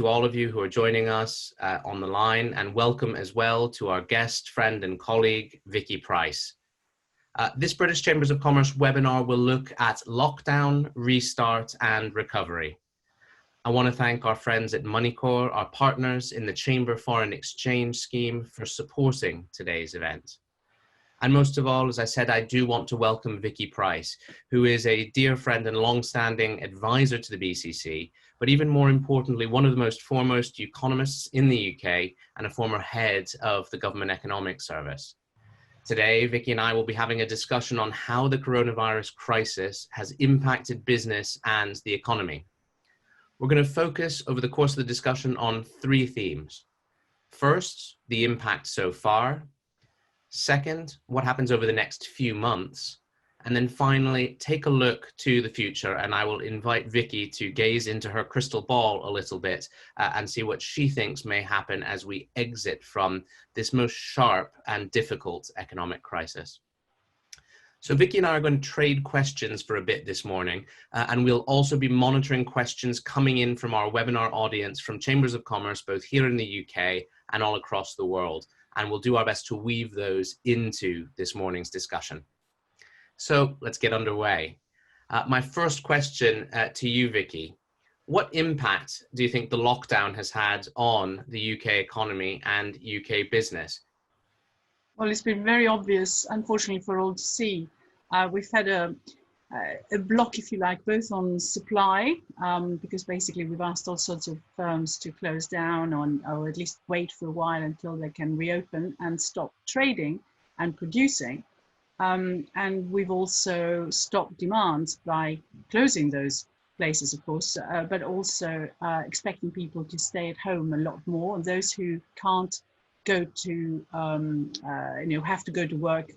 to all of you who are joining us on the line, and welcome as well to our guest, friend and colleague, Vicky Pryce. This British Chambers of Commerce webinar will look at lockdown, restart and recovery. I want to thank our friends at Moneycorp, our partners in the Chamber Foreign Exchange Scheme, for supporting today's event. And most of all, as I said, I do want to welcome Vicky Pryce, who is a dear friend and long-standing advisor to the BCC, but even more importantly, one of the most foremost economists in the UK and a former head of the Government Economic Service. Today, Vicky and I will be having a discussion on how the coronavirus crisis has impacted business and the economy. We're going to focus over the course of the discussion on three themes. First, the impact so far. Second, what happens over the next few months. And then finally, take a look to the future, and I will invite Vicky to gaze into her crystal ball a little bit and see what she thinks may happen as we exit from this most sharp and difficult economic crisis. So Vicky and I are going to trade questions for a bit this morning, and we'll also be monitoring questions coming in from our webinar audience from Chambers of Commerce, both here in the UK and all across the world. And we'll do our best to weave those into this morning's discussion. So let's get underway. My first question to you, Vicky. What impact do you think the lockdown has had on the UK economy and UK business? Well, it's been very obvious, unfortunately, for all to see. We've had a block, if you like, both on supply, because basically we've asked all sorts of firms to close down or at least wait for a while until they can reopen and stop trading and producing. And we've also stopped demand by closing those places, of course, but also expecting people to stay at home a lot more. And those who can't go to, have to go to work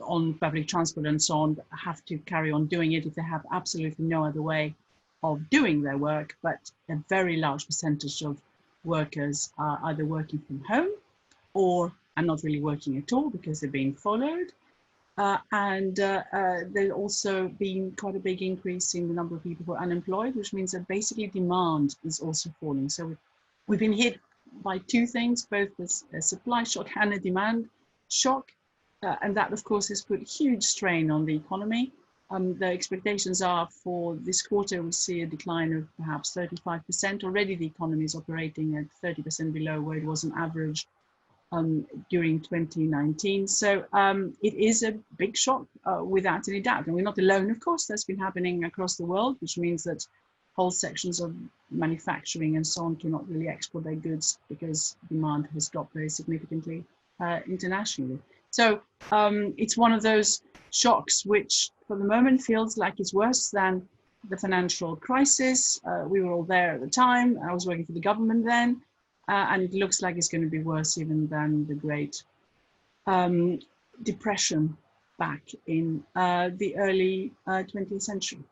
on public transport and so on, have to carry on doing it if they have absolutely no other way of doing their work. But a very large percentage of workers are either working from home or are not really working at all because they're being followed. And there's also been quite a big increase in the number of people who are unemployed, which means that basically demand is also falling. So we've been hit by two things, both a supply shock and a demand shock. And that, of course, has put huge strain on the economy. The expectations are for this quarter, we'll see a decline of perhaps 35%. Already the economy is operating at 30% below where it was on average during 2019. So it is a big shock without any doubt. And we're not alone, of course. That's been happening across the world, which means that whole sections of manufacturing and so on cannot really export their goods because demand has dropped very significantly internationally. So it's one of those shocks which for the moment feels like it's worse than the financial crisis. We were all there at the time. I was working for the government then. And it looks like it's going to be worse even than the Great Depression back in the early 20th century.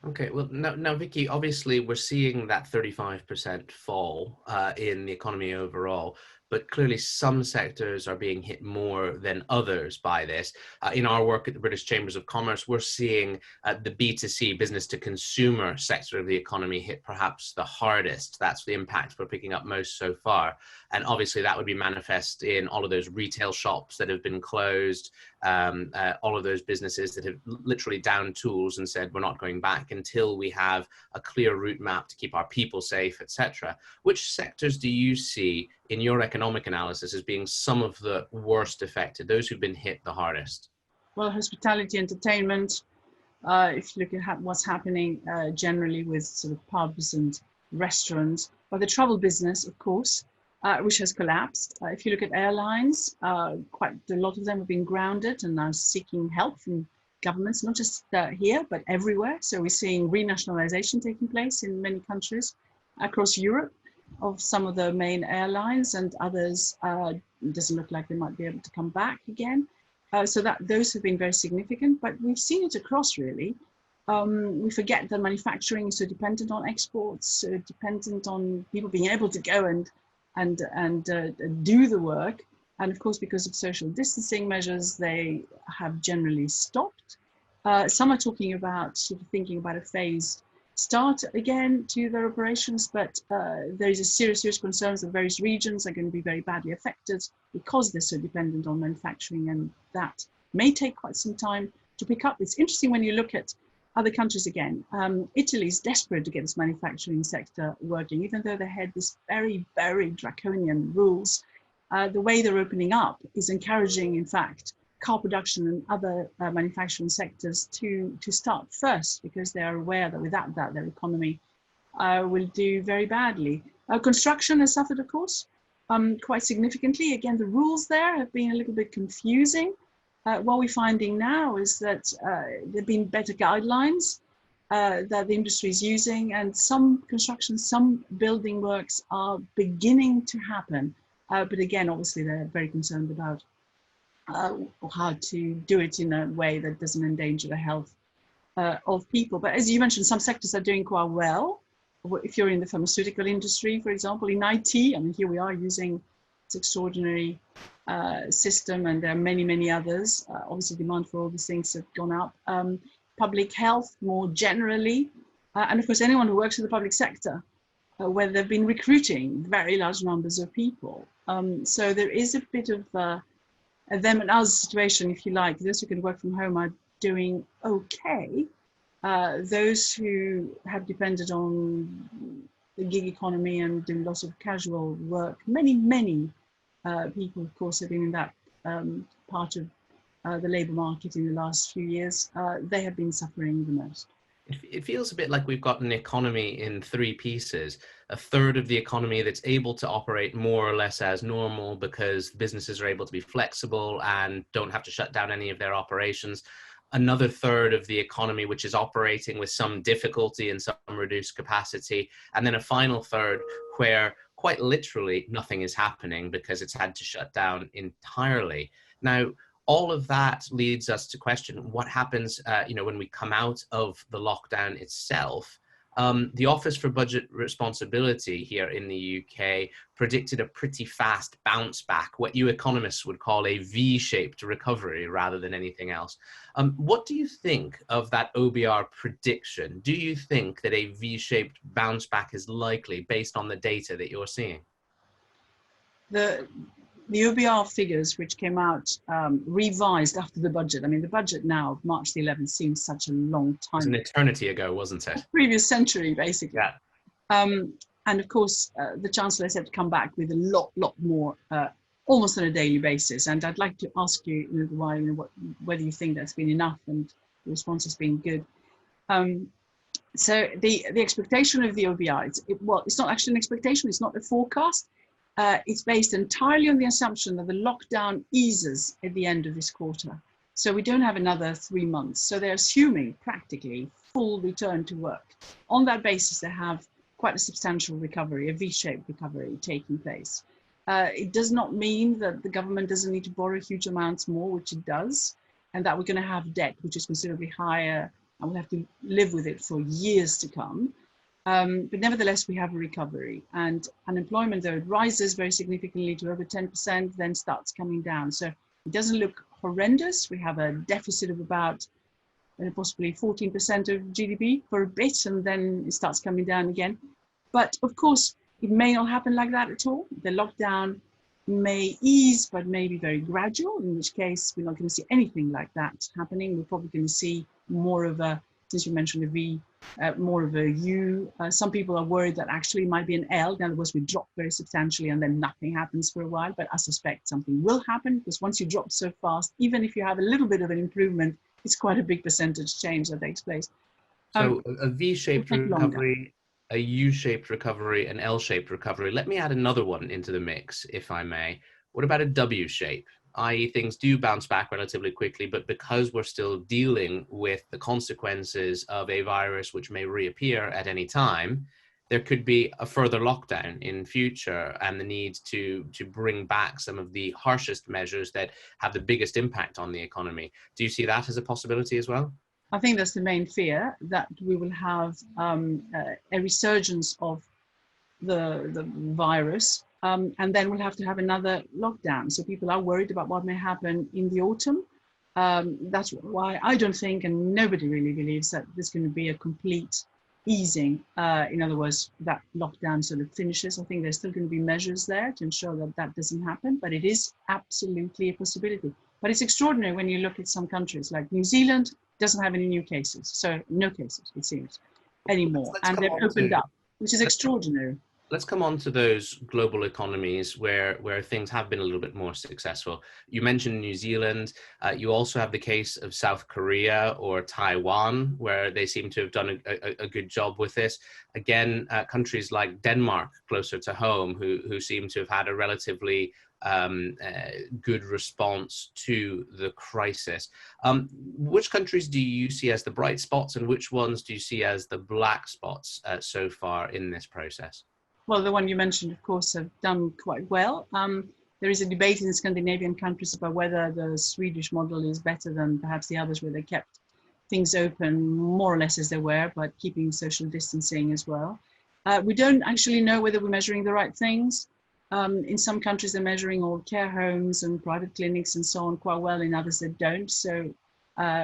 Okay, well, now, Vicky, obviously we're seeing that 35% fall in the economy overall, but clearly some sectors are being hit more than others by this. In our work at the British Chambers of Commerce, we're seeing the B2C, business to consumer sector of the economy hit perhaps the hardest. That's the impact we're picking up most so far. And obviously that would be manifest in all of those retail shops that have been closed, all of those businesses that have literally downed tools and said, we're not going back until we have a clear route map to keep our people safe, etc. Which sectors do you see in your economic analysis as being some of the worst affected, those who've been hit the hardest? Well, hospitality, entertainment, if you look at what's happening generally with sort of pubs and restaurants, but the travel business, of course, which has collapsed. If you look at airlines, quite a lot of them have been grounded and are seeking help from governments, not just here, but everywhere. So we're seeing renationalization taking place in many countries across Europe of some of the main airlines, and others doesn't look like they might be able to come back again. So those have been very significant, but we've seen it across really. We forget that manufacturing is so dependent on exports, so dependent on people being able to go and do the work. And of course, because of social distancing measures, they have generally stopped. Some are talking about sort of thinking about a phased start again to their operations, but there is a serious concerns that various regions are going to be very badly affected because they're so dependent on manufacturing, and that may take quite some time to pick up. It's interesting when you look at other countries again. Italy is desperate to get its manufacturing sector working, even though they had this very draconian rules. The way they're opening up is encouraging, in fact, car production and other manufacturing sectors to start first, because they are aware that without that, their economy will do very badly. Construction has suffered, of course, quite significantly. Again, the rules there have been a little bit confusing. What we're finding now is that there have been better guidelines that the industry is using, and some construction, some building works are beginning to happen. But again, obviously, they're very concerned about how to do it in a way that doesn't endanger the health of people. But as you mentioned, some sectors are doing quite well. If you're in the pharmaceutical industry, for example, in IT, I mean, here we are using this extraordinary system, and there are many others. Obviously, demand for all these things have gone up. Public health more generally, and of course, anyone who works in the public sector, where they've been recruiting very large numbers of people. So there is a bit of a them and us situation, if you like. Those who can work from home are doing okay. Those who have depended on the gig economy and doing lots of casual work, many people, of course, have been in that part of the labour market in the last few years. They have been suffering the most. It feels a bit like we've got an economy in three pieces. A third of the economy that's able to operate more or less as normal because businesses are able to be flexible and don't have to shut down any of their operations. Another third of the economy which is operating with some difficulty and some reduced capacity. And then a final third where quite literally nothing is happening because it's had to shut down entirely. Now, all of that leads us to question what happens, when we come out of the lockdown itself. The Office for Budget Responsibility here in the UK predicted a pretty fast bounce back, what you economists would call a V-shaped recovery rather than anything else. What do you think of that OBR prediction? Do you think that a V-shaped bounce back is likely based on the data that you're seeing? The OBR figures, which came out revised after the budget. I mean, the budget now of March the 11th seems such a long time. It was an eternity ago, wasn't it? Previous century, basically. Yeah. And of course, the Chancellor said to come back with a lot more, almost on a daily basis. And I'd like to ask you, whether you think that's been enough, and the response has been good. So the expectation of the OBR, it's not actually an expectation, it's not a forecast. It's based entirely on the assumption that the lockdown eases at the end of this quarter. So we don't have another 3 months. So they're assuming practically full return to work. On that basis, they have quite a substantial recovery, a V-shaped recovery taking place. It does not mean that the government doesn't need to borrow huge amounts more, which it does, and that we're going to have debt, which is considerably higher, and we'll have to live with it for years to come. But nevertheless, we have a recovery, and unemployment, though it rises very significantly to over 10%, then starts coming down. So it doesn't look horrendous. We have a deficit of about possibly 14% of GDP for a bit, and then it starts coming down again. But of course, it may not happen like that at all. The lockdown may ease, but may be very gradual, in which case we're not going to see anything like that happening. We're probably going to see more of a, since you mentioned a V, more of a U. Some people are worried that actually it might be an L. In other words, we drop very substantially and then nothing happens for a while. But I suspect something will happen, because once you drop so fast, even if you have a little bit of an improvement, it's quite a big percentage change that takes place. So a V-shaped recovery, a U-shaped recovery, an L-shaped recovery. Let me add another one into the mix, if I may. What about a W shape? I.e. things do bounce back relatively quickly, but because we're still dealing with the consequences of a virus which may reappear at any time, there could be a further lockdown in future and the need to bring back some of the harshest measures that have the biggest impact on the economy. Do you see that as a possibility as well? I think that's the main fear, that we will have a resurgence of the virus. And then we'll have to have another lockdown. So people are worried about what may happen in the autumn. That's why I don't think, and nobody really believes, that there's going to be a complete easing. In other words, that lockdown sort of finishes. I think there's still going to be measures there to ensure that that doesn't happen, but it is absolutely a possibility. But it's extraordinary when you look at some countries like New Zealand doesn't have any new cases, so no cases it seems anymore, Let's and come they've on opened to up, which is extraordinary. let's come on to those global economies where things have been a little bit more successful. You mentioned New Zealand. You also have the case of South Korea or Taiwan, where they seem to have done a good job with this. Again, countries like Denmark, closer to home, who seem to have had a relatively good response to the crisis. Which countries do you see as the bright spots, and which ones do you see as the black spots so far in this process? Well, the one you mentioned, of course, have done quite well. There is a debate in the Scandinavian countries about whether the Swedish model is better than perhaps the others, where they kept things open more or less as they were, but keeping social distancing as well. We don't actually know whether we're measuring the right things. In some countries, they're measuring all care homes and private clinics and so on quite well. In others, they don't. So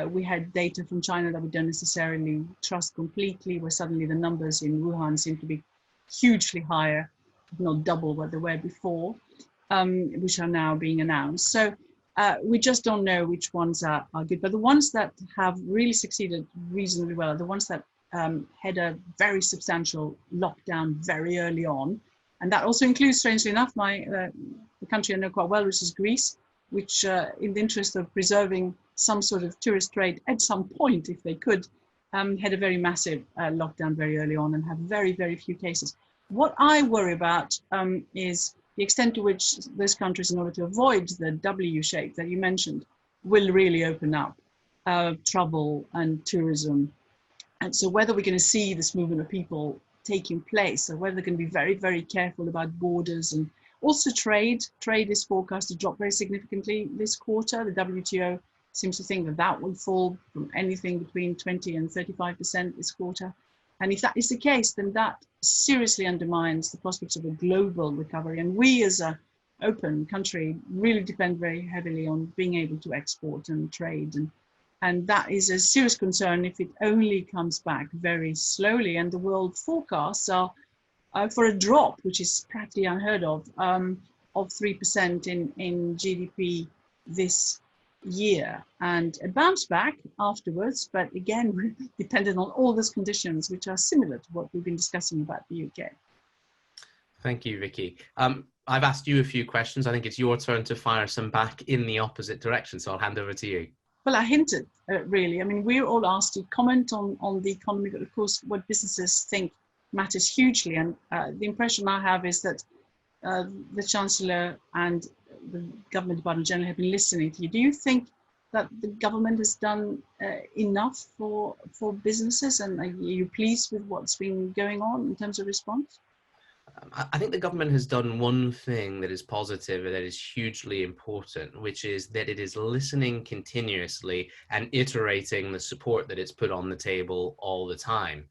we had data from China that we don't necessarily trust completely, where suddenly the numbers in Wuhan seem to be hugely higher, if not double what they were before, which are now being announced. So we just don't know which ones are good. But the ones that have really succeeded reasonably well are the ones that had a very substantial lockdown very early on. And that also includes, strangely enough, the country I know quite well, which is Greece, which in the interest of preserving some sort of tourist trade at some point, if they could, had a very massive lockdown very early on and have very, very few cases. What I worry about is the extent to which those countries, in order to avoid the W shape that you mentioned, will really open up travel and tourism. And so whether we're going to see this movement of people taking place, or whether they're going to be very, very careful about borders and also trade. Trade is forecast to drop very significantly this quarter. The WTO seems to think that that will fall from anything between 20 and 35% this quarter. And if that is the case, then that seriously undermines the prospects of a global recovery. And we as an open country really depend very heavily on being able to export and trade. And that is a serious concern if it only comes back very slowly. And the world forecasts are for a drop, which is practically unheard of 3% in GDP this year, and a bounce back afterwards, but again dependent on all those conditions which are similar to what we've been discussing about the UK. Thank you, Vicky. I've asked you a few questions. I think it's your turn to fire some back in the opposite direction, so I'll hand over to you. Well, I hinted really. I mean, we're all asked to comment on the economy, but of course what businesses think matters hugely, and the impression I have is that the Chancellor and the Government Department General have been listening to you. Do you think that the government has done enough for businesses, and are you pleased with what's been going on in terms of response? I think the government has done one thing that is positive and that is hugely important, which is that it is listening continuously and iterating the support that it's put on the table all the time.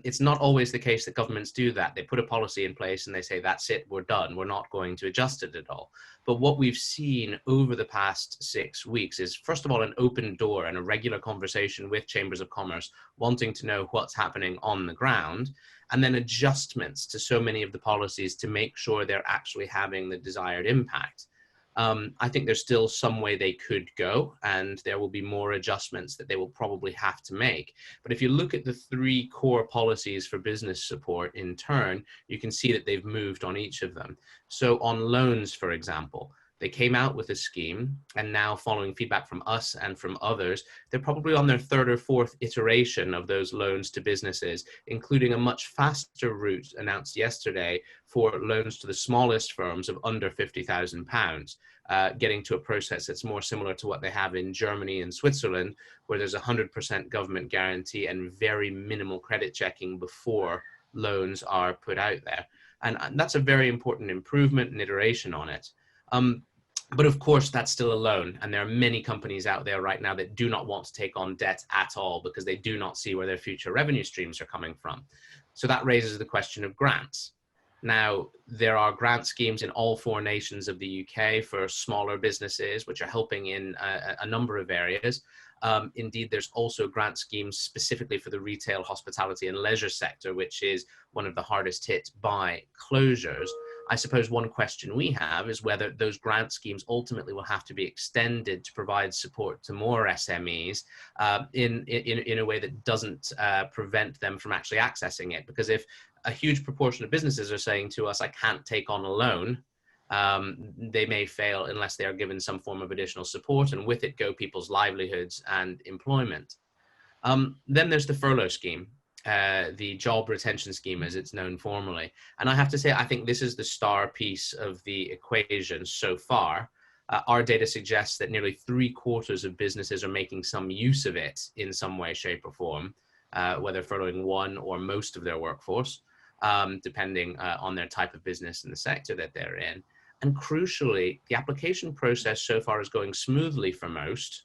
It's not always the case that governments do that. They put a policy in place and they say, that's it, we're done. We're not going to adjust it at all. But what we've seen over the past 6 weeks is, first of all, an open door and a regular conversation with chambers of commerce, wanting to know what's happening on the ground, and then adjustments to so many of the policies to make sure they're actually having the desired impact. I think there's still some way they could go, and there will be more adjustments that they will probably have to make. But if you look at the 3 core policies for business support in turn, you can see that they've moved on each of them. So on loans, for example, they came out with a scheme, and now following feedback from us and from others, they're probably on their 3rd or 4th iteration of those loans to businesses, including a much faster route announced yesterday for loans to the smallest firms of under £50,000, getting to a process that's more similar to what they have in Germany and Switzerland, where there's 100% government guarantee and very minimal credit checking before loans are put out there. And that's a very important improvement and iteration on it. But of course, that's still a loan. And there are many companies out there right now that do not want to take on debt at all because they do not see where their future revenue streams are coming from. So that raises the question of grants. Now, there are grant schemes in all 4 nations of the UK for smaller businesses, which are helping in a number of areas. Indeed, there's also grant schemes specifically for the retail, hospitality and leisure sector, which is one of the hardest hit by closures. I suppose one question we have is whether those grant schemes ultimately will have to be extended to provide support to more SMEs in a way that doesn't prevent them from actually accessing it. Because if a huge proportion of businesses are saying to us, I can't take on a loan, they may fail unless they are given some form of additional support, and with it go people's livelihoods and employment. Then there's the furlough scheme, the job retention scheme as it's known formally. And I have to say, I think this is the star piece of the equation so far. Our data suggests that nearly 3/4 of businesses are making some use of it in some way, shape or form, whether furloughing one or most of their workforce, depending on their type of business and the sector that they're in. And crucially, the application process so far is going smoothly for most,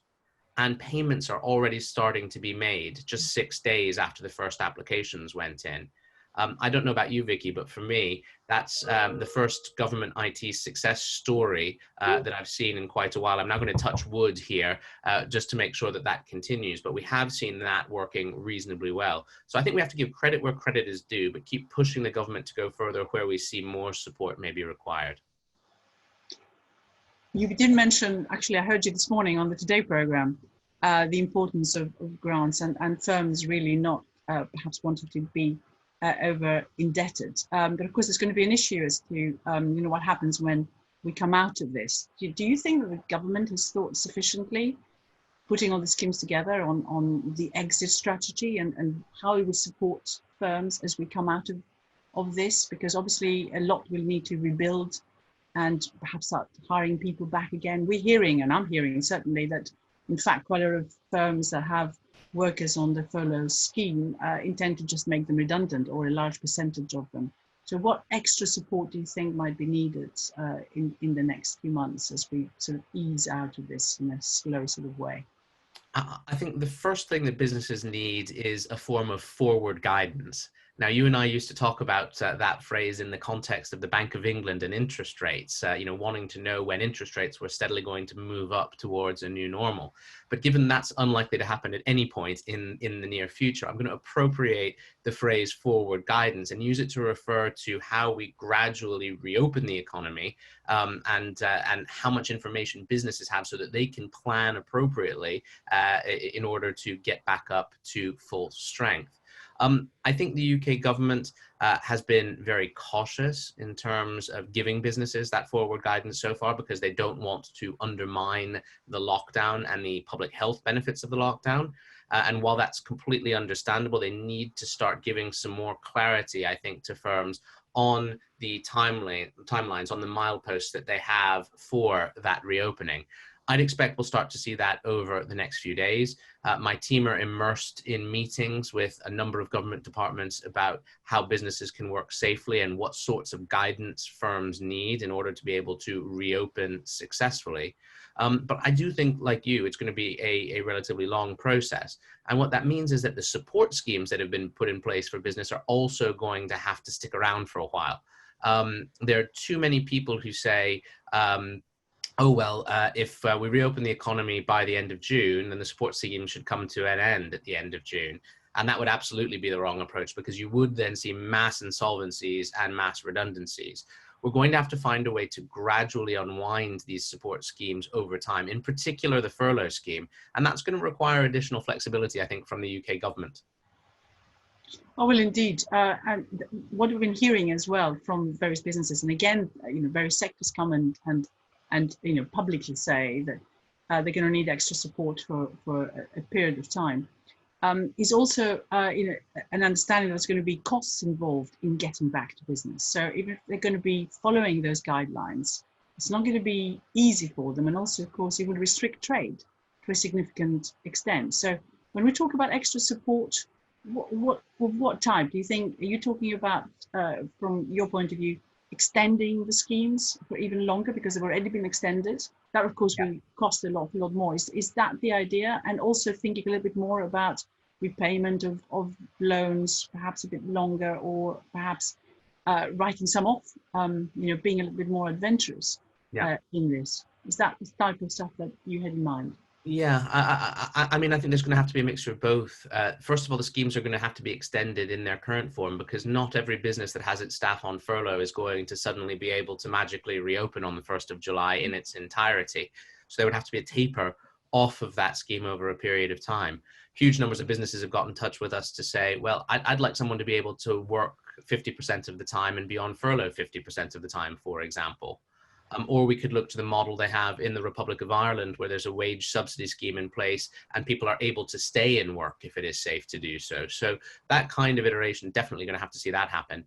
and payments are already starting to be made just 6 days after the first applications went in. I don't know about you, Vicky, but for me, that's the first government IT success story that I've seen in quite a while. I'm now going to touch wood here just to make sure that that continues, but we have seen that working reasonably well. So I think we have to give credit where credit is due, but keep pushing the government to go further where we see more support may be required. You did mention, actually, I heard you this morning on the Today program, the importance of grants and firms really not perhaps wanting to be over indebted. But of course, there's going to be an issue as to what happens when we come out of this. Do you think that the government has thought sufficiently, putting all the schemes together on the exit strategy and how it will support firms as we come out of this? Because obviously a lot will need to rebuild and perhaps start hiring people back again. We're hearing, and I'm hearing certainly, that in fact quite a lot of firms that have workers on the furlough scheme intend to just make them redundant, or a large percentage of them. So what extra support do you think might be needed in the next few months as we sort of ease out of this in a slow sort of way? I think the first thing that businesses need is a form of forward guidance. Now, you and I used to talk about that phrase in the context of the Bank of England and interest rates, wanting to know when interest rates were steadily going to move up towards a new normal. But given that's unlikely to happen at any point in the near future, I'm going to appropriate the phrase forward guidance and use it to refer to how we gradually reopen the economy and how much information businesses have so that they can plan appropriately in order to get back up to full strength. I think the UK government has been very cautious in terms of giving businesses that forward guidance so far, because they don't want to undermine the lockdown and the public health benefits of the lockdown. And while that's completely understandable, they need to start giving some more clarity, I think, to firms on the timelines, on the mileposts that they have for that reopening. I'd expect we'll start to see that over the next few days. My team are immersed in meetings with a number of government departments about how businesses can work safely and what sorts of guidance firms need in order to be able to reopen successfully. But I do think, like you, it's going to be a relatively long process. And what that means is that the support schemes that have been put in place for business are also going to have to stick around for a while. There are too many people who say, oh, well, if we reopen the economy by the end of June, then the support scheme should come to an end at the end of June. And that would absolutely be the wrong approach, because you would then see mass insolvencies and mass redundancies. We're going to have to find a way to gradually unwind these support schemes over time, in particular the furlough scheme. And that's going to require additional flexibility, I think, from the UK government. Oh, well, indeed. And what we've been hearing as well from various businesses, and again, various sectors come and publicly say that they're going to need extra support for a period of time, is also an understanding that there's going to be costs involved in getting back to business. So even if they're going to be following those guidelines, it's not going to be easy for them. And also, of course, it will restrict trade to a significant extent. So when we talk about extra support, what type do you think? Are you talking about, from your point of view, extending the schemes for even longer because they've already been extended? That, of course, will cost a lot more. Is that the idea? And also thinking a little bit more about repayment of loans, perhaps a bit longer, or perhaps writing some off, being a little bit more adventurous in this. Is that the type of stuff that you had in mind? Yeah, I mean, I think there's going to have to be a mixture of both. First of all, the schemes are going to have to be extended in their current form because not every business that has its staff on furlough is going to suddenly be able to magically reopen on the 1st of July in its entirety. So there would have to be a taper off of that scheme over a period of time. Huge numbers of businesses have got in touch with us to say, well, I'd like someone to be able to work 50% of the time and be on furlough 50% of the time, for example. Or we could look to the model they have in the Republic of Ireland, where there's a wage subsidy scheme in place and people are able to stay in work if it is safe to do so. So that kind of iteration, definitely going to have to see that happen.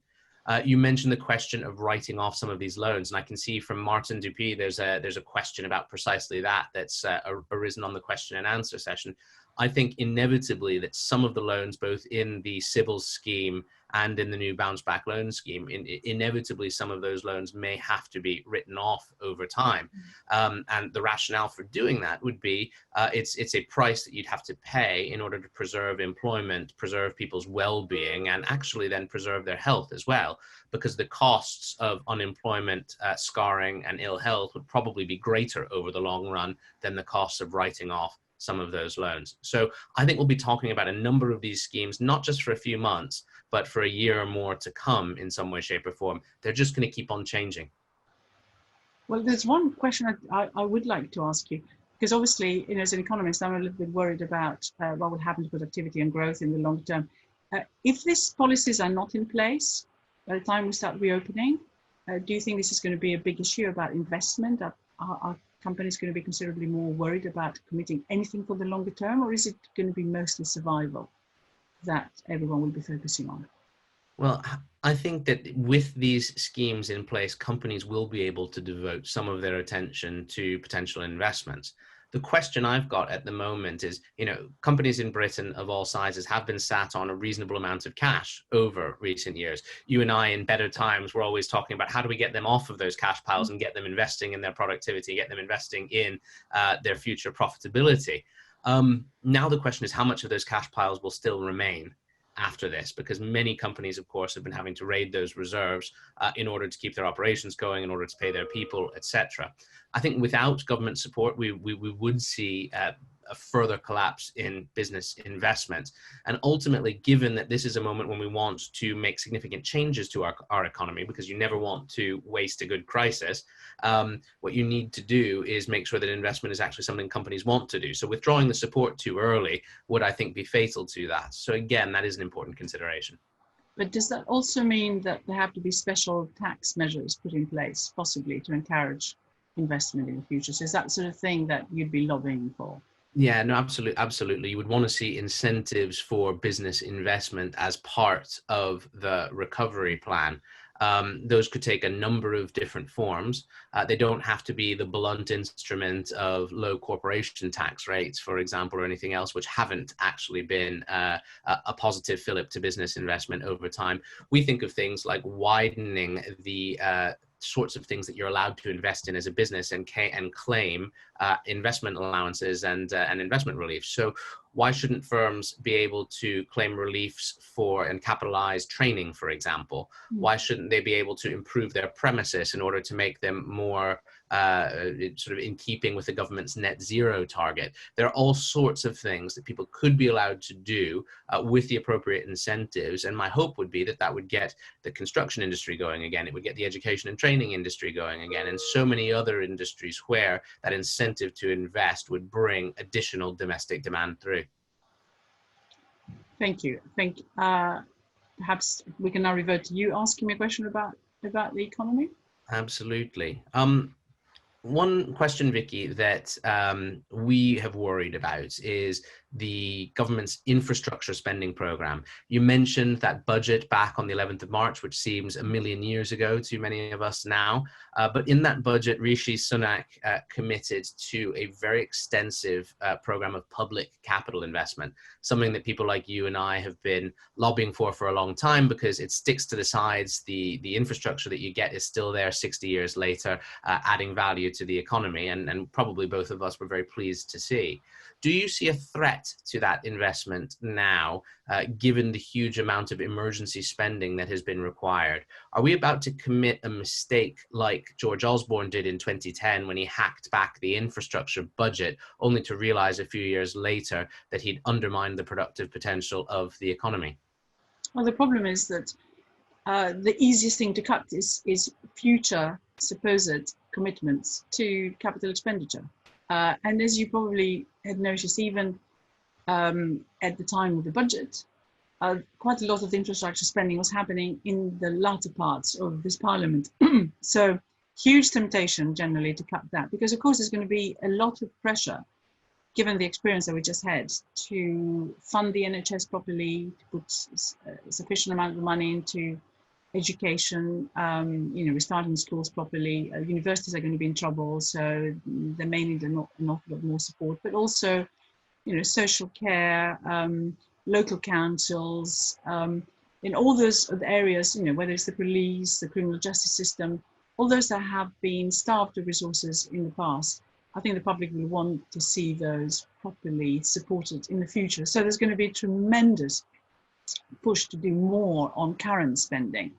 You mentioned the question of writing off some of these loans, and I can see from Martin Dupuy, there's a question about precisely that's arisen on the question and answer session. I think inevitably that some of the loans, both in the Sybil's scheme and in the new bounce back loan scheme, inevitably some of those loans may have to be written off over time. And the rationale for doing that would be it's a price that you'd have to pay in order to preserve employment, preserve people's well-being, and actually then preserve their health as well, because the costs of unemployment, scarring, and ill health would probably be greater over the long run than the costs of writing off some of those loans. So I think we'll be talking about a number of these schemes, not just for a few months, but for a year or more to come in some way, shape, or form. They're just going to keep on changing. Well, there's one question I would like to ask you, because obviously, as an economist, I'm a little bit worried about what will happen to productivity and growth in the long term. If these policies are not in place by the time we start reopening, do you think this is going to be a big issue about investment? Are companies going to be considerably more worried about committing anything for the longer term, or is it going to be mostly survival that everyone will be focusing on? Well, I think that with these schemes in place, companies will be able to devote some of their attention to potential investments. The question I've got at the moment is, companies in Britain of all sizes have been sat on a reasonable amount of cash over recent years. You and I, in better times, we're always talking about how do we get them off of those cash piles and get them investing in their productivity, get them investing in their future profitability. Now the question is how much of those cash piles will still remain after this, because many companies, of course, have been having to raid those reserves in order to keep their operations going, in order to pay their people, etc. I think without government support, we would see a further collapse in business investment. And ultimately, given that this is a moment when we want to make significant changes to our economy, because you never want to waste a good crisis, what you need to do is make sure that investment is actually something companies want to do. So withdrawing the support too early would, I think, be fatal to that. So again, that is an important consideration. But does that also mean that there have to be special tax measures put in place, possibly to encourage investment in the future? So is that sort of thing that you'd be lobbying for? Yeah, no, absolutely. You would want to see incentives for business investment as part of the recovery plan. Those could take a number of different forms. They don't have to be the blunt instrument of low corporation tax rates, for example, or anything else, which haven't actually been a positive fillip to business investment over time. We think of things like widening the sorts of things that you're allowed to invest in as a business and claim investment allowances and investment relief. So why shouldn't firms be able to claim reliefs for and capitalize training, for example? Why shouldn't they be able to improve their premises in order to make them more sort of in keeping with the government's net zero target? There are all sorts of things that people could be allowed to do with the appropriate incentives. And my hope would be that that would get the construction industry going again. It would get the education and training industry going again, and so many other industries where that incentive to invest would bring additional domestic demand through. Thank you. Perhaps we can now revert to you asking me a question about the economy. Absolutely. One question, Vicky, that we have worried about is the government's infrastructure spending program. You mentioned that budget back on the 11th of March, which seems a million years ago to many of us now. But in that budget, Rishi Sunak committed to a very extensive program of public capital investment, something that people like you and I have been lobbying for a long time, because it sticks to the sides. The infrastructure that you get is still there 60 years later, adding value to the economy, and probably both of us were very pleased to see. Do you see a threat to that investment now, given the huge amount of emergency spending that has been required? Are we about to commit a mistake like George Osborne did in 2010 when he hacked back the infrastructure budget, only to realize a few years later that he'd undermined the productive potential of the economy? Well, the problem is that the easiest thing to cut is future supposed commitments to capital expenditure. And as you probably had noticed, even at the time of the budget, quite a lot of the infrastructure spending was happening in the latter parts of this parliament. So huge temptation generally to cut that, because of course there's going to be a lot of pressure, given the experience that we just had, to fund the NHS properly, to put a sufficient amount of money into education, restarting schools properly. Universities are going to be in trouble, so they may need an awful lot more support, but also, social care, local councils, in all those areas, whether it's the police, the criminal justice system, all those that have been starved of resources in the past. I think the public will want to see those properly supported in the future. So there's going to be a tremendous push to do more on current spending.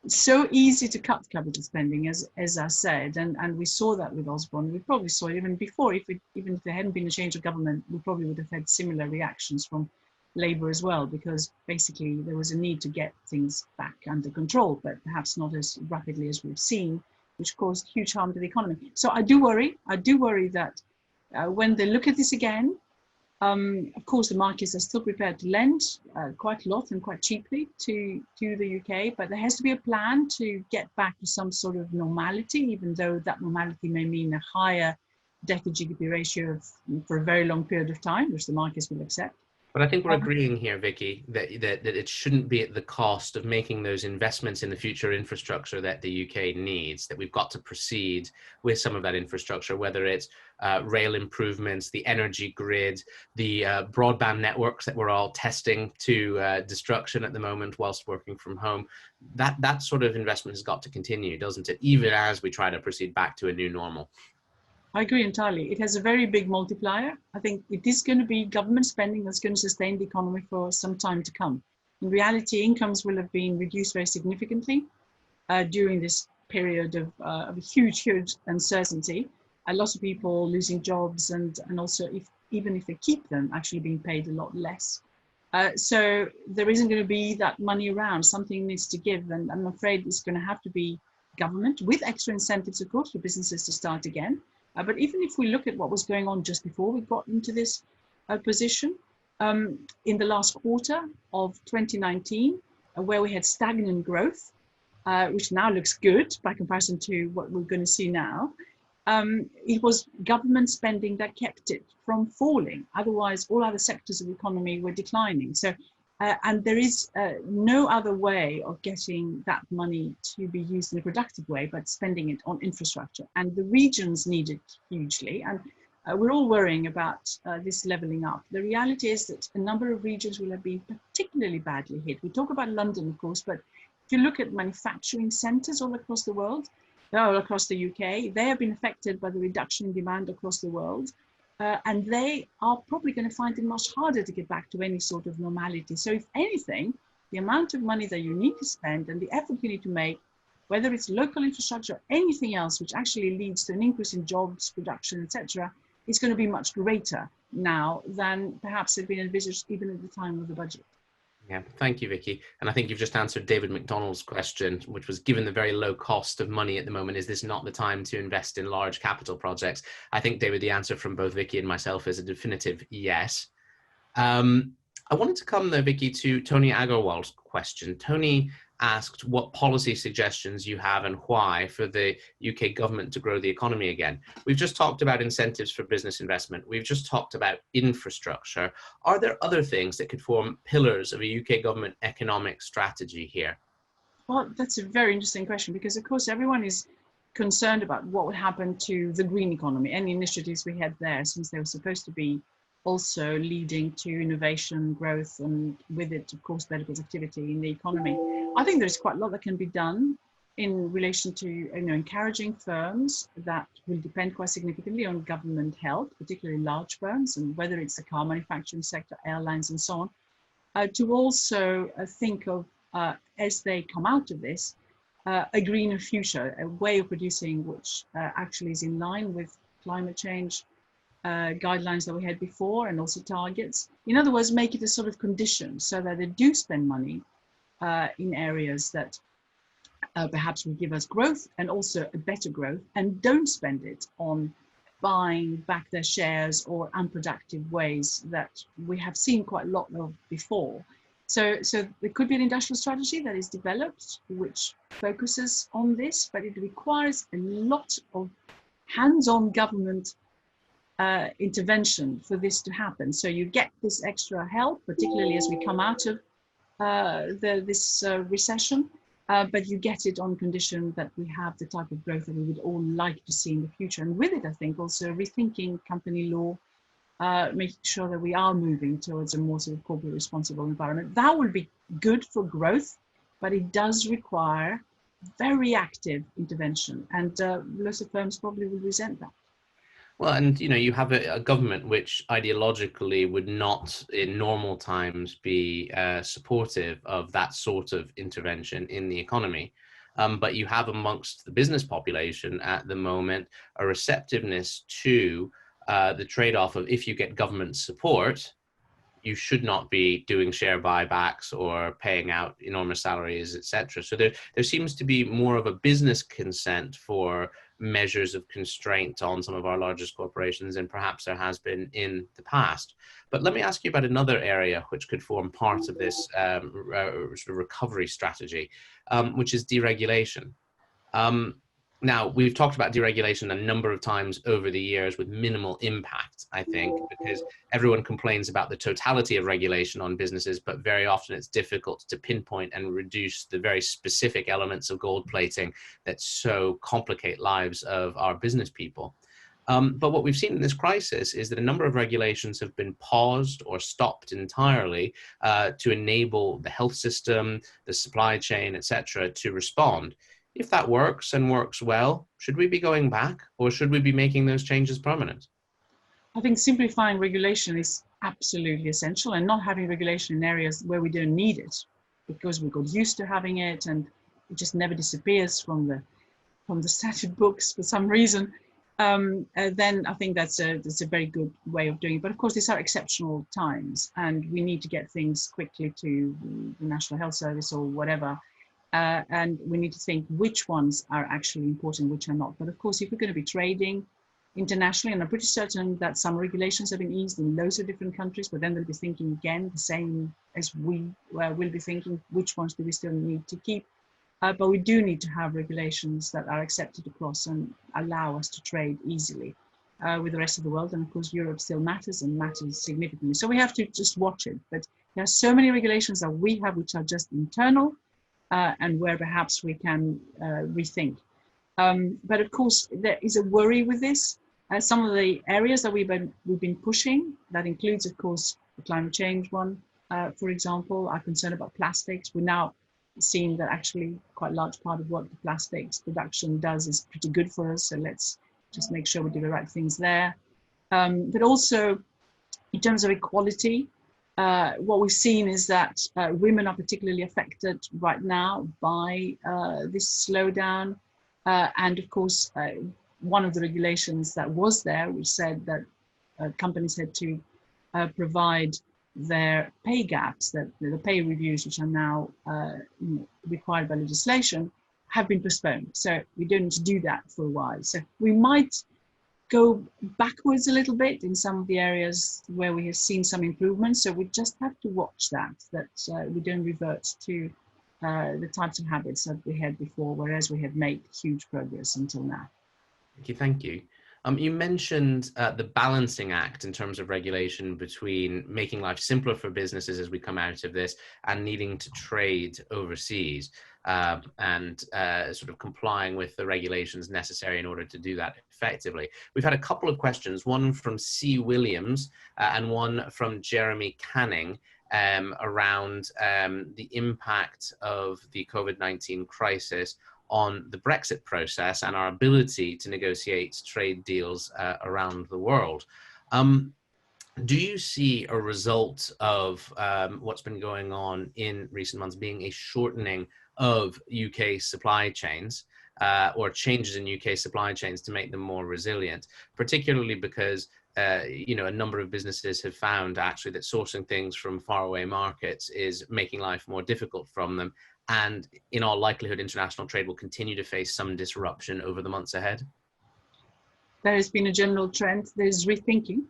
It's so easy to cut capital spending, as I said, and we saw that with Osborne. We probably saw it even before. Even if there hadn't been a change of government, we probably would have had similar reactions from Labour as well, because basically there was a need to get things back under control, but perhaps not as rapidly as we've seen, which caused huge harm to the economy. So I do worry that when they look at this again, of course, the markets are still prepared to lend quite a lot and quite cheaply to the UK, but there has to be a plan to get back to some sort of normality, even though that normality may mean a higher debt to GDP ratio for a very long period of time, which the markets will accept. But I think we're agreeing here, Vicky, that it shouldn't be at the cost of making those investments in the future infrastructure that the UK needs, that we've got to proceed with some of that infrastructure, whether it's rail improvements, the energy grid, the broadband networks that we're all testing to destruction at the moment whilst working from home. That sort of investment has got to continue, doesn't it? Even as we try to proceed back to a new normal. I agree entirely. It has a very big multiplier. I think it is going to be government spending that's going to sustain the economy for some time to come. In reality, incomes will have been reduced very significantly during this period of huge uncertainty. A lot of people losing jobs, and also even if they keep them, actually being paid a lot less. So there isn't going to be that money around. Something needs to give, and I'm afraid it's going to have to be government with extra incentives, of course, for businesses to start again. But even if we look at what was going on just before we got into this position, in the last quarter of 2019, where we had stagnant growth, which now looks good by comparison to what we're going to see now, it was government spending that kept it from falling. Otherwise, all other sectors of the economy were declining. So, and there is no other way of getting that money to be used in a productive way, but spending it on infrastructure. And the regions need it hugely. And we're all worrying about this levelling up. The reality is that a number of regions will have been particularly badly hit. We talk about London, of course, but if you look at manufacturing centres all across the world, all across the UK, they have been affected by the reduction in demand across the world. And they are probably going to find it much harder to get back to any sort of normality. So if anything, the amount of money that you need to spend and the effort you need to make, whether it's local infrastructure or anything else, which actually leads to an increase in jobs, production, etc., is going to be much greater now than perhaps had been envisaged even at the time of the budget. Yeah, thank you, Vicky. And I think you've just answered David McDonald's question, which was, given the very low cost of money at the moment, is this not the time to invest in large capital projects? I think, David, the answer from both Vicky and myself is a definitive yes. I wanted to come, though, Vicky, to Tony Agarwal's question. Tony asked what policy suggestions you have and why for the UK government to grow the economy again. We've just talked about incentives for business investment. We've just talked about infrastructure. Are there other things that could form pillars of a UK government economic strategy here? Well, that's a very interesting question, because, of course, everyone is concerned about what would happen to the green economy, any initiatives we had there, since they were supposed to be also leading to innovation, growth, and with it, of course, better productivity in the economy. I think there's quite a lot that can be done in relation to encouraging firms that will depend quite significantly on government help, particularly large firms, and whether it's the car manufacturing sector, airlines, and so on, to also think of, as they come out of this, a greener future, a way of producing which actually is in line with climate change guidelines that we had before, and also targets. In other words, make it a sort of condition so that they do spend money in areas that perhaps will give us growth, and also a better growth, and don't spend it on buying back their shares or unproductive ways that we have seen quite a lot of before. So there could be an industrial strategy that is developed which focuses on this, but it requires a lot of hands-on government intervention for this to happen. So you get this extra help, particularly as we come out of this recession, but you get it on condition that we have the type of growth that we would all like to see in the future. And with it, I think also rethinking company law, making sure that we are moving towards a more sort of corporate responsible environment. That will be good for growth, but it does require very active intervention, and lots of firms probably will resent that. Well, and you have a government which ideologically would not, in normal times, be supportive of that sort of intervention in the economy. But you have amongst the business population at the moment a receptiveness to the trade-off of, if you get government support, you should not be doing share buybacks or paying out enormous salaries, etc. So there seems to be more of a business consent for measures of constraint on some of our largest corporations than perhaps there has been in the past. But let me ask you about another area which could form part of this sort of recovery strategy, which is deregulation. Now, we've talked about deregulation a number of times over the years with minimal impact, I think, because everyone complains about the totality of regulation on businesses, but very often it's difficult to pinpoint and reduce the very specific elements of gold plating that so complicate lives of our business people. But what we've seen in this crisis is that a number of regulations have been paused or stopped entirely to enable the health system, the supply chain, etc., to respond. If that works and works well, should we be going back, or should we be making those changes permanent? I think simplifying regulation is absolutely essential, and not having regulation in areas where we don't need it, because we got used to having it and it just never disappears from the statute books for some reason. Then I think that's a very good way of doing it. But of course, these are exceptional times, and we need to get things quickly to the National Health Service or whatever. And we need to think which ones are actually important, which are not. But of course, if we're going to be trading internationally, and I'm pretty certain that some regulations have been eased in loads of different countries, but then they'll be thinking again the same as we will be thinking, which ones do we still need to keep? But we do need to have regulations that are accepted across and allow us to trade easily with the rest of the world. And of course, Europe still matters, and matters significantly. So we have to just watch it. But there are so many regulations that we have which are just internal, and where perhaps we can rethink. But of course, there is a worry with this. Some of the areas that we've been pushing, that includes, of course, the climate change one, for example, are concerned about plastics. We're now seeing that actually quite a large part of what the plastics production does is pretty good for us. So let's just make sure we do the right things there. But also, in terms of equality, what we've seen is that women are particularly affected right now by this slowdown. And of course, one of the regulations that was there, which said that companies had to provide their pay gaps, that the pay reviews, which are now required by legislation, have been postponed. So we don't need to do that for a while. So we might go backwards a little bit in some of the areas where we have seen some improvements. So we just have to watch that we don't revert to the types of habits that we had before, whereas we have made huge progress until now. Thank you. You mentioned the balancing act in terms of regulation between making life simpler for businesses as we come out of this and needing to trade overseas, and sort of complying with the regulations necessary in order to do that effectively. We've had a couple of questions, one from C. Williams and one from Jeremy Canning, around the impact of the COVID-19 crisis on the Brexit process and our ability to negotiate trade deals around the world. Do you see a result of what's been going on in recent months being a shortening of UK supply chains or changes in UK supply chains to make them more resilient, particularly because a number of businesses have found actually that sourcing things from faraway markets is making life more difficult from them, and in all likelihood, international trade will continue to face some disruption over the months ahead? There has been a general trend. There's rethinking.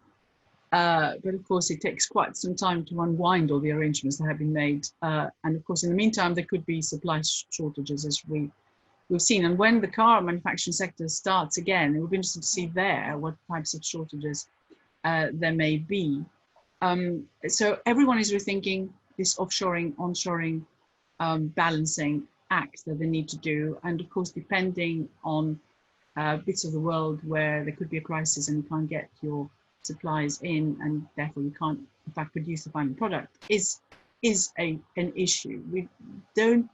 But of course, it takes quite some time to unwind all the arrangements that have been made. And of course, in the meantime, there could be supply shortages, as we've seen. And when the car manufacturing sector starts again, it will be interesting to see there what types of shortages there may be. So everyone is rethinking this offshoring, onshoring, balancing act that they need to do. And of course, depending on bits of the world where there could be a crisis and you can't get your supplies in, and therefore you can't in fact produce the final product, is an issue. We don't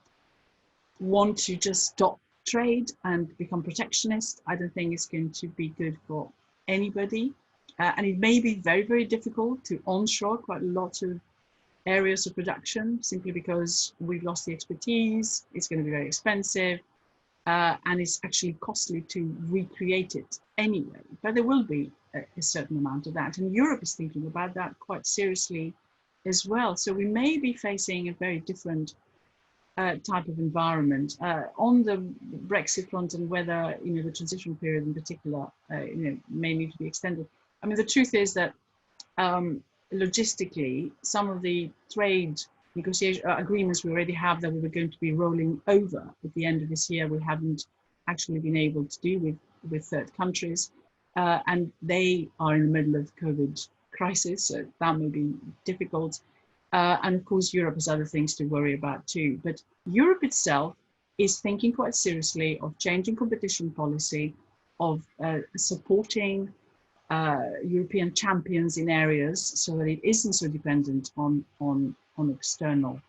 want to just stop trade and become protectionist. I don't think it's going to be good for anybody, and it may be very, very difficult to onshore quite a lot of areas of production simply because we've lost the expertise. It's going to be very expensive, and it's actually costly to recreate it anyway. But there will be a certain amount of that, and Europe is thinking about that quite seriously as well. So we may be facing a very different type of environment on the Brexit front, and whether the transition period in particular may need to be extended. I mean, the truth is that logistically, some of the trade negotiation agreements we already have that we were going to be rolling over at the end of this year, we haven't actually been able to do with third countries. And they are in the middle of the COVID crisis, so that may be difficult. And of course, Europe has other things to worry about too. But Europe itself is thinking quite seriously of changing competition policy, of supporting European champions in areas so that it isn't so dependent on external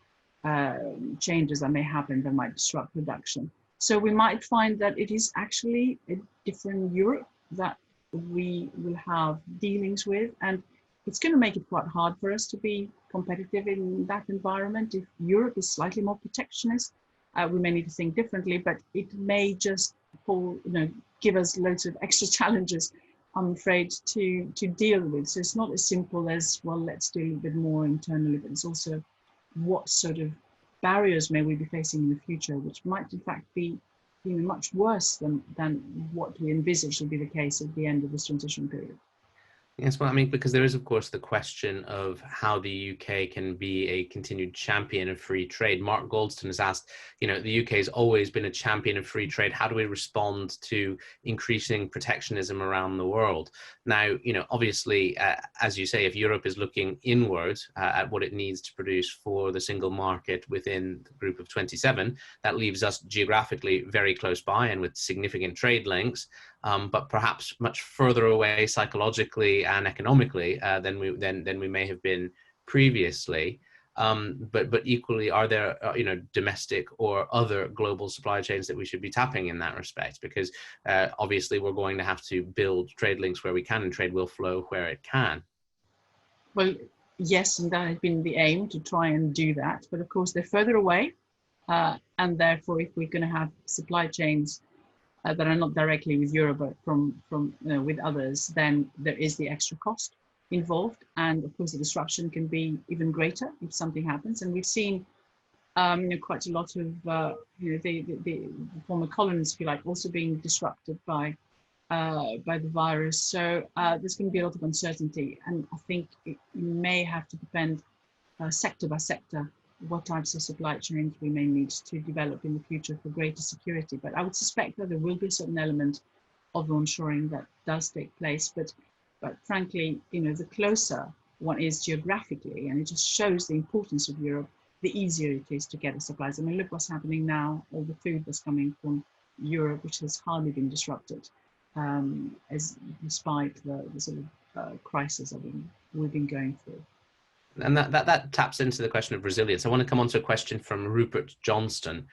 changes that may happen that might disrupt production. So we might find that it is actually a different Europe that we will have dealings with, and it's going to make it quite hard for us to be competitive in that environment. If Europe is slightly more protectionist, we may need to think differently, but it may just give us loads of extra challenges, I'm afraid, to deal with. So it's not as simple as, well, let's do a little bit more internally, but it's also what sort of barriers may we be facing in the future, which might in fact be much worse than what we envisage will be the case at the end of this transition period. Yes, well, I mean, because there is, of course, the question of how the UK can be a continued champion of free trade. Mark Goldston has asked, the UK has always been a champion of free trade. How do we respond to increasing protectionism around the world? Now, obviously, as you say, if Europe is looking inward at what it needs to produce for the single market within the group of 27, that leaves us geographically very close by and with significant trade links. But perhaps much further away psychologically and economically than we may have been previously. But equally, are there domestic or other global supply chains that we should be tapping in that respect? Because obviously we're going to have to build trade links where we can, and trade will flow where it can. Well, yes, and that has been the aim, to try and do that. But of course, they're further away, and therefore, if we're going to have supply chains that are not directly with Europe, but from with others, then there is the extra cost involved, and of course the disruption can be even greater if something happens. And we've seen quite a lot of the former colonies, if you like, also being disrupted by the virus. So there's going to be a lot of uncertainty, and I think it may have to depend sector by sector what types of supply chains we may need to develop in the future for greater security. But I would suspect that there will be a certain element of onshoring that does take place. But frankly, the closer one is geographically, and it just shows the importance of Europe, the easier it is to get the supplies. I mean, look what's happening now, all the food that's coming from Europe, which has hardly been disrupted, despite the sort of crisis that we've been going through. And that taps into the question of resilience. I want to come on to a question from Rupert Johnston,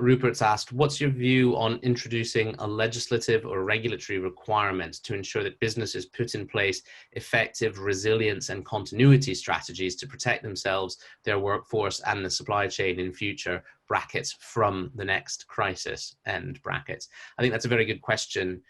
Rupert's asked, what's your view on introducing a legislative or regulatory requirement to ensure that businesses put in place effective resilience and continuity strategies to protect themselves, their workforce, and the supply chain in future, brackets, from the next crisis, end brackets? I think that's a very good question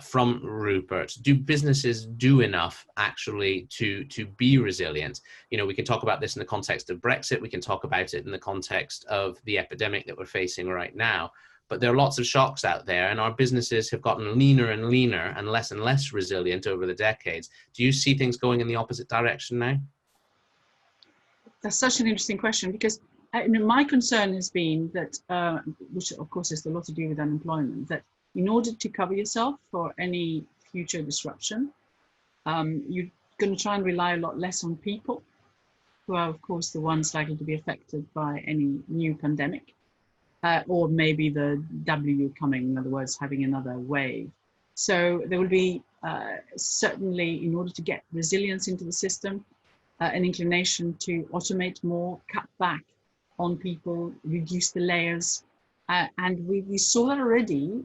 from Rupert. Do businesses do enough actually to be resilient? You know, we can talk about this in the context of Brexit. We can talk about it in the context of the epidemic that we're facing right now. But there are lots of shocks out there, and our businesses have gotten leaner and leaner and less resilient over the decades. Do you see things going in the opposite direction now? That's such an interesting question, because my concern has been that, which of course has a lot to do with unemployment, that in order to cover yourself for any future disruption, you're going to try and rely a lot less on people, who are of course the ones likely to be affected by any new pandemic, or maybe the W coming, in other words, having another wave. So there will be certainly, in order to get resilience into the system, an inclination to automate more, cut back on people, reduce the layers. And we saw that already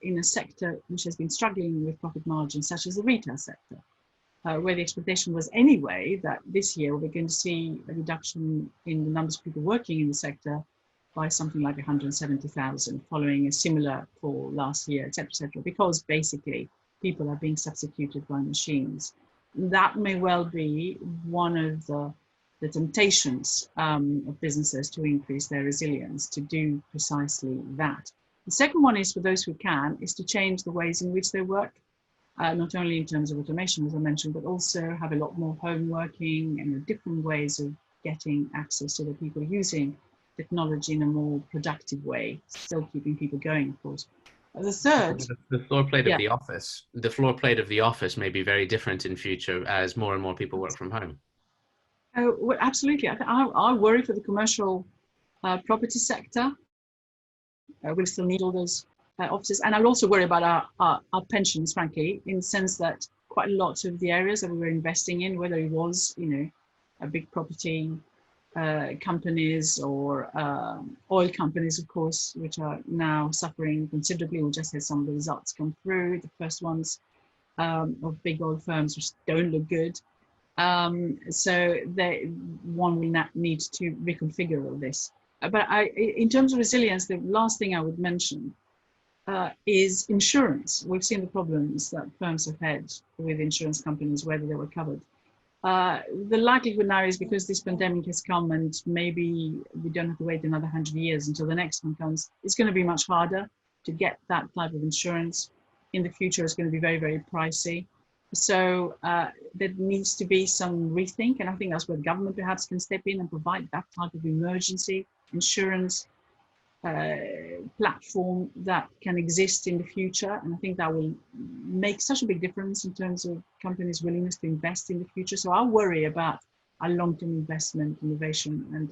in a sector which has been struggling with profit margins, such as the retail sector, where the expectation was anyway that this year we're going to see a reduction in the numbers of people working in the sector by something like 170,000, following a similar fall last year, et cetera, because basically people are being substituted by machines. That may well be one of the temptations of businesses to increase their resilience, to do precisely that. The second one is, for those who can, is to change the ways in which they work, not only in terms of automation, as I mentioned, but also have a lot more home working and different ways of getting access to the people using technology in a more productive way, still keeping people going, of course. The third, the floor plate of the office may be very different in future as more and more people work from home. Well, absolutely. I worry for the commercial property sector. We'll still need all those offices, and I also worry about our pensions, frankly, in the sense that quite a lot of the areas that we were investing in, whether it was, you know, a big property companies or oil companies, of course, which are now suffering considerably. We just had some of the results come through, the first ones of big oil firms, which don't look good. So one will need to reconfigure all this. But in terms of resilience, the last thing I would mention is insurance. We've seen the problems that firms have had with insurance companies, whether they were covered. The likelihood now is, because this pandemic has come and maybe we don't have to wait another 100 years until the next one comes, it's going to be much harder to get that type of insurance. In the future, it's going to be very, very pricey. So there needs to be some rethink, and I think that's where the government perhaps can step in and provide that type of emergency insurance platform that can exist in the future. And I think that will make such a big difference in terms of companies' willingness to invest in the future. So I worry about our long-term investment, innovation and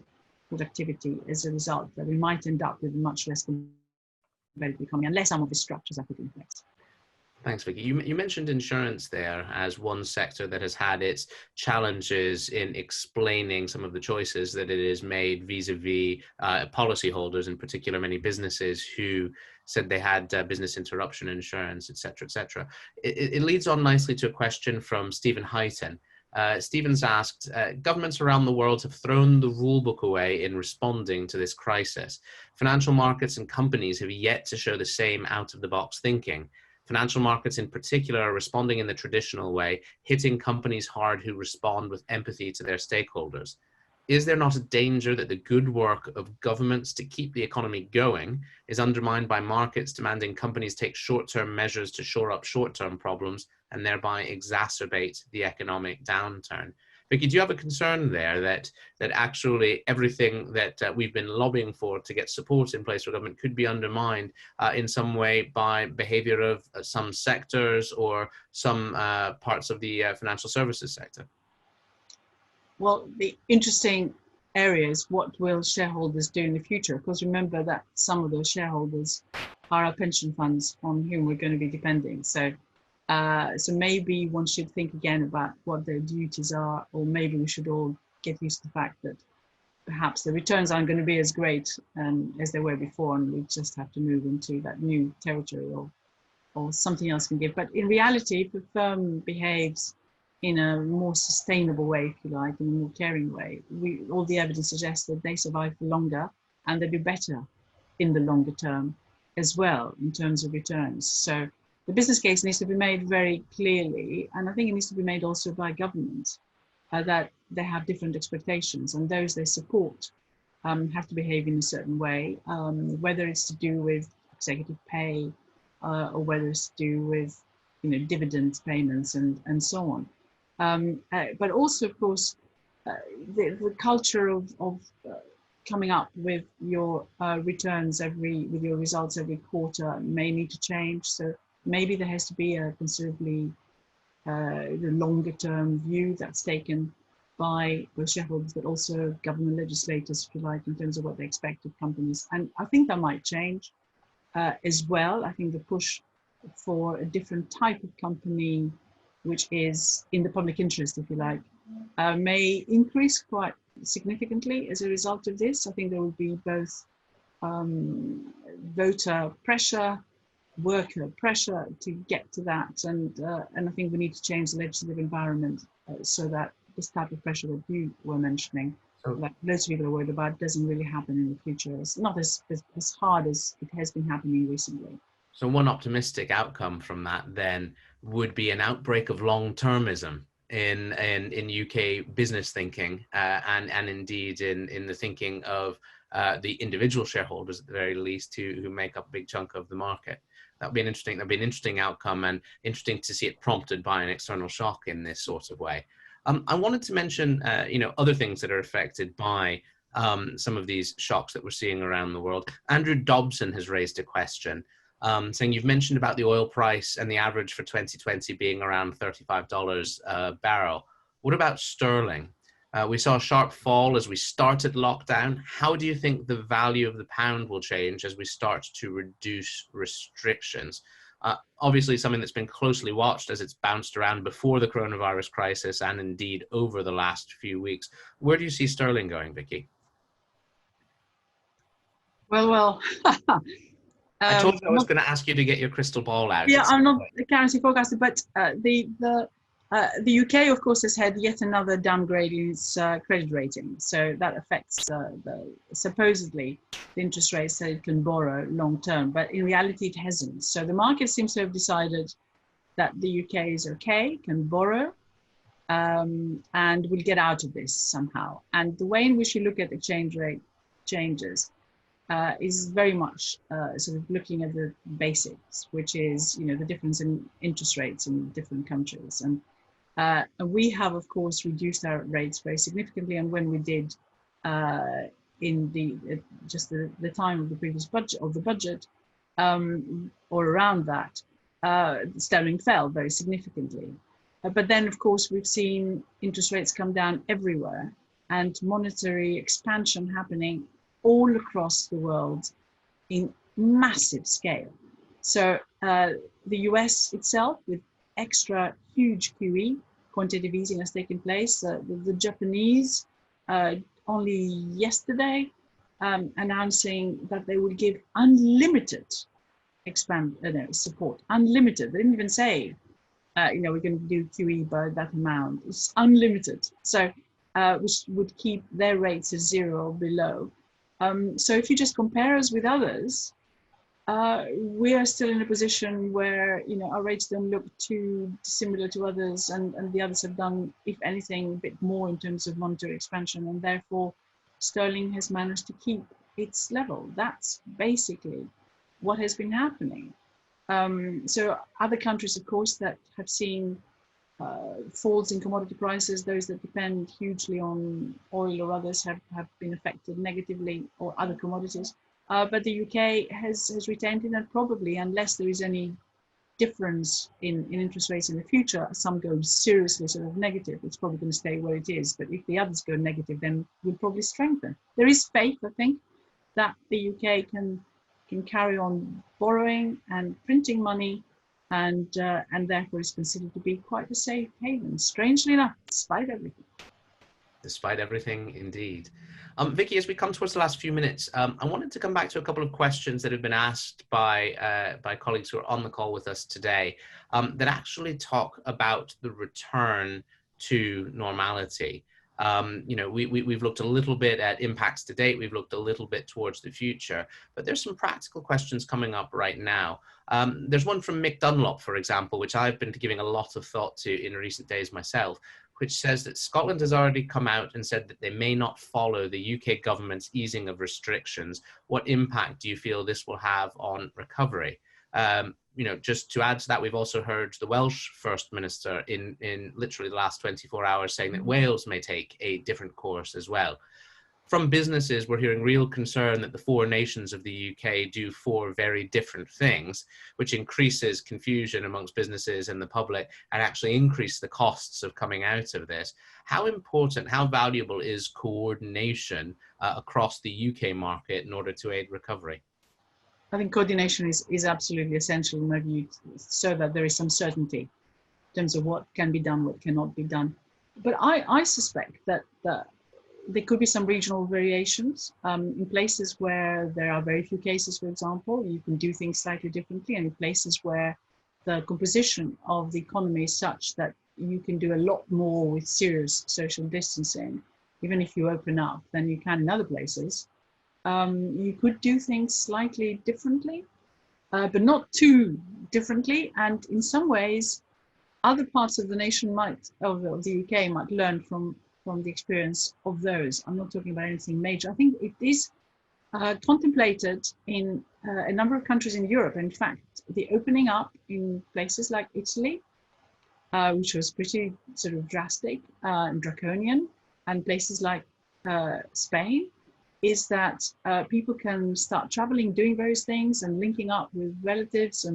productivity as a result, that we might end up with a much less competitive economy unless some of the structures are put in place. Thanks, Vicky. You mentioned insurance there as one sector that has had its challenges in explaining some of the choices that it has made vis-a-vis policyholders, in particular many businesses who said they had business interruption insurance, et cetera, et cetera. It leads on nicely to a question from Stephen Heighton. Stephen's asked, governments around the world have thrown the rule book away in responding to this crisis. Financial markets and companies have yet to show the same out-of-the-box thinking. Financial markets in particular are responding in the traditional way, hitting companies hard who respond with empathy to their stakeholders. Is there not a danger that the good work of governments to keep the economy going is undermined by markets demanding companies take short-term measures to shore up short-term problems and thereby exacerbate the economic downturn? Vicky, do you have a concern there that actually everything that we've been lobbying for to get support in place for government could be undermined in some way by behavior of some sectors or some parts of the financial services sector? Well, the interesting area is, what will shareholders do in the future? Because remember that some of those shareholders are our pension funds on whom we're going to be depending. So maybe one should think again about what their duties are, or maybe we should all get used to the fact that perhaps the returns aren't going to be as great as they were before, and we just have to move into that new territory, or something else can give. But in reality, if a firm behaves in a more sustainable way, if you like, in a more caring way, all the evidence suggests that they survive for longer and they do better in the longer term as well in terms of returns. So the business case needs to be made very clearly, and I think it needs to be made also by government, that they have different expectations, and those they support have to behave in a certain way, whether it's to do with executive pay, or whether it's to do with, dividend payments and so on. But also, of course, the culture of coming up with your returns with your results every quarter may need to change. So maybe there has to be a considerably the longer term view that's taken by both shareholders, but also government legislators, if you like, in terms of what they expect of companies. And I think that might change as well. I think the push for a different type of company, which is in the public interest, if you like, may increase quite significantly as a result of this. I think there will be both voter pressure, worker pressure to get to that, and I think we need to change the legislative environment so that this type of pressure that you were mentioning, like loads of people are worried about, doesn't really happen in the future. It's not as hard as it has been happening recently. So one optimistic outcome from that then would be an outbreak of long-termism in UK business thinking, and indeed in the thinking of the individual shareholders at the very least, who make up a big chunk of the market. That'd be an interesting outcome, and interesting to see it prompted by an external shock in this sort of way. I wanted to mention other things that are affected by some of these shocks that we're seeing around the world. Andrew Dobson has raised a question, saying, you've mentioned about the oil price and the average for 2020 being around $35 a barrel. What about sterling? We saw a sharp fall as we started lockdown. How do you think the value of the pound will change as we start to reduce restrictions? Obviously something that's been closely watched as it's bounced around before the coronavirus crisis and indeed over the last few weeks. Where do you see sterling going, Vicky? Well. I told you I was going to ask you to get your crystal ball out. Yeah, I'm not a currency forecaster, but the UK, of course, has had yet another downgrade in its credit rating. So that affects supposedly the interest rates that it can borrow long term, but in reality it hasn't. So the market seems to have decided that the UK is okay, can borrow, and will get out of this somehow. And the way in which you look at exchange rate changes is very much sort of looking at the basics, which is, the difference in interest rates in different countries. And we have, of course, reduced our rates very significantly. And when we did in the time of the previous budget, or around that, sterling fell very significantly. But then, of course, we've seen interest rates come down everywhere, and monetary expansion happening all across the world in massive scale. So the US itself, with extra huge QE, quantitative easing has taken place. The Japanese only yesterday announcing that they will give unlimited support. Unlimited. They didn't even say, we're going to do QE by that amount. It's unlimited. So which would keep their rates at zero or below. So if you just compare us with others, we are still in a position where, our rates don't look too similar to others, and the others have done, if anything, a bit more in terms of monetary expansion, and therefore sterling has managed to keep its level. That's basically what has been happening. So other countries, of course, that have seen falls in commodity prices, those that depend hugely on oil or others have been affected negatively, or other commodities. But the UK has retained it, and probably, unless there is any difference in interest rates in the future, some go seriously sort of negative, it's probably going to stay where it is. But if the others go negative, then we'll probably strengthen. There is faith, I think, that the UK can carry on borrowing and printing money, and therefore is considered to be quite a safe haven, strangely enough, despite everything. Despite everything, indeed. Vicky, as we come towards the last few minutes, I wanted to come back to a couple of questions that have been asked by colleagues who are on the call with us today that actually talk about the return to normality. We've looked a little bit at impacts to date. We've looked a little bit towards the future, but there's some practical questions coming up right now. There's one from Mick Dunlop, for example, which I've been giving a lot of thought to in recent days myself, which says that Scotland has already come out and said that they may not follow the UK government's easing of restrictions. What impact do you feel this will have on recovery? Just to add to that, we've also heard the Welsh First Minister in literally the last 24 hours saying that Wales may take a different course as well. From businesses, we're hearing real concern that the four nations of the UK do four very different things, which increases confusion amongst businesses and the public and actually increase the costs of coming out of this. How important, how valuable is coordination across the UK market in order to aid recovery? I think coordination is absolutely essential in my view, so that there is some certainty in terms of what can be done, what cannot be done. But I suspect that there could be some regional variations in places where there are very few cases, for example, you can do things slightly differently, and in places where the composition of the economy is such that you can do a lot more with serious social distancing, even if you open up, than you can in other places. You could do things slightly differently, but not too differently. And in some ways, other parts of the nation of the UK might learn from the experience of those. I'm not talking about anything major. I think it is contemplated in a number of countries in Europe. In fact, the opening up in places like Italy, which was pretty sort of drastic and draconian, and places like Spain, is that people can start traveling, doing various things and linking up with relatives,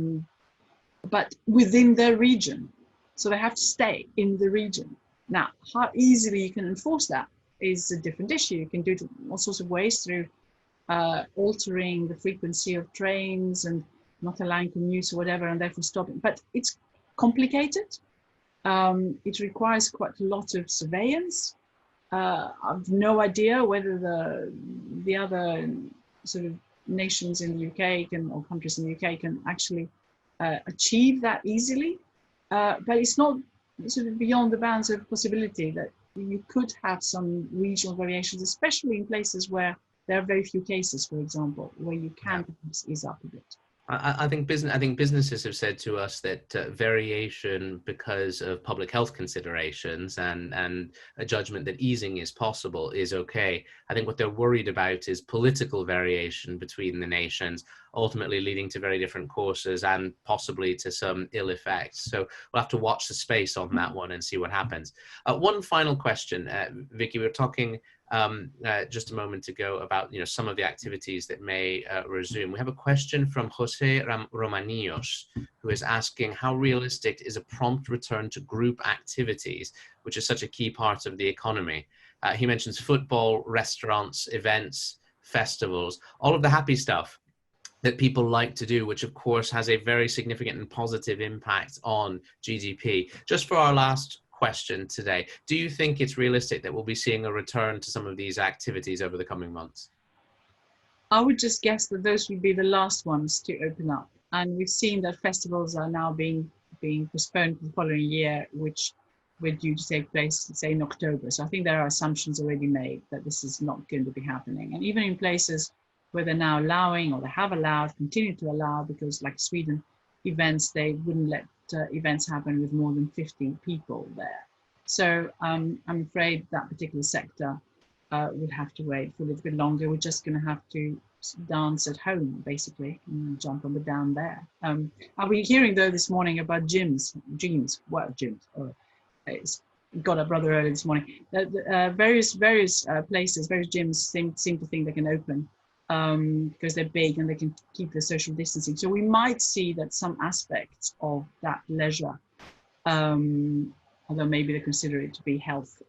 but within their region. So they have to stay in the region. Now, how easily you can enforce that is a different issue. You can do it in all sorts of ways through altering the frequency of trains and not allowing commutes or whatever, and therefore stopping. But it's complicated. It requires quite a lot of surveillance. I've no idea whether the other sort of nations in the UK or countries in the UK can actually achieve that easily. But it's not sort of beyond the bounds of possibility that you could have some regional variations, especially in places where there are very few cases, for example, where you can perhaps ease up a bit. I think businesses have said to us that variation because of public health considerations and a judgment that easing is possible is okay. I think what they're worried about is political variation between the nations, ultimately leading to very different courses and possibly to some ill effects. So we'll have to watch the space on that one and see what happens. One final question, Vicky, we were talking just a moment ago about some of the activities that may resume. We have a question from Jose Romanios, who is asking how realistic is a prompt return to group activities, which is such a key part of the economy. He mentions football, restaurants, events, festivals, all of the happy stuff that people like to do, which of course has a very significant and positive impact on GDP. Just for our last question today, do you think it's realistic that we'll be seeing a return to some of these activities over the coming months? I would just guess that those will be the last ones to open up. And we've seen that festivals are now being postponed for the following year, which were due to take place, say, in October. So I think there are assumptions already made that this is not going to be happening. And even in places where they're now allowing, or they have allowed, continue to allow, because like Sweden, events, they wouldn't let events happen with more than 15 people there. So I'm afraid that particular sector would have to wait for a little bit longer. We're just going to have to dance at home, basically, and jump up and down there. I've been hearing, though, this morning about gyms. It's got up rather early this morning. Various places, various gyms seem to think they can open because they're big and they can keep the social distancing. So we might see that some aspects of that leisure, although maybe they consider it to be health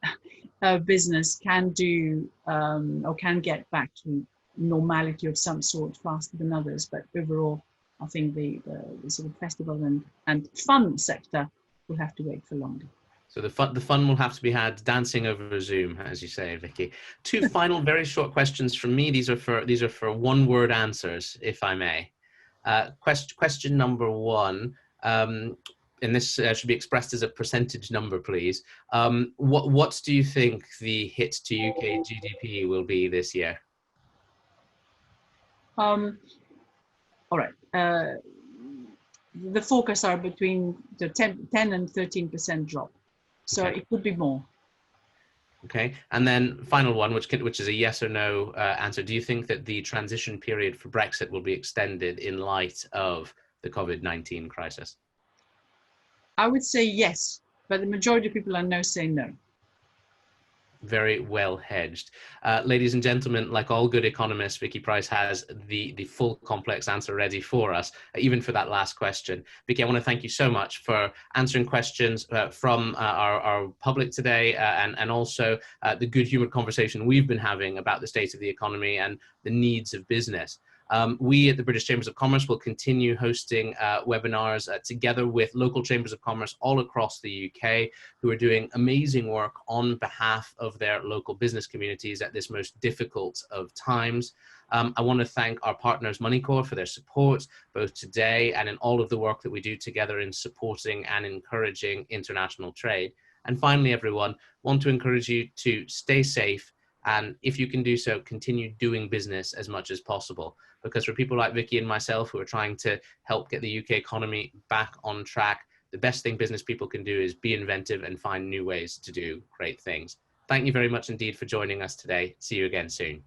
business, can do or can get back to normality of some sort faster than others. But overall, I think the sort of festival and fun sector will have to wait for longer. So the fun will have to be had dancing over Zoom, as you say, Vicky. Two final very short questions from me. These are for one-word answers, if I may. Question number one, and this should be expressed as a percentage number, please. What do you think the hit to UK GDP will be this year? All right. The forecasts are between the 10 and 13% drop. So Okay. it could be more. Okay, and then final one, which is a yes or no answer. Do you think that the transition period for Brexit will be extended in light of the COVID-19 crisis? I would say yes, but the majority of people I know say no. Very well hedged. Ladies and gentlemen, like all good economists, Vicky Pryce has the full complex answer ready for us, even for that last question. Vicky, I want to thank you so much for answering questions from our public today, and also the good humored conversation we've been having about the state of the economy and the needs of business. We at the British Chambers of Commerce will continue hosting webinars together with local chambers of commerce all across the UK who are doing amazing work on behalf of their local business communities at this most difficult of times. I want to thank our partners Moneycorp for their support, both today and in all of the work that we do together in supporting and encouraging international trade. And finally, everyone, want to encourage you to stay safe, and if you can do so, continue doing business as much as possible. Because for people like Vicky and myself who are trying to help get the UK economy back on track, the best thing business people can do is be inventive and find new ways to do great things. Thank you very much indeed for joining us today. See you again soon.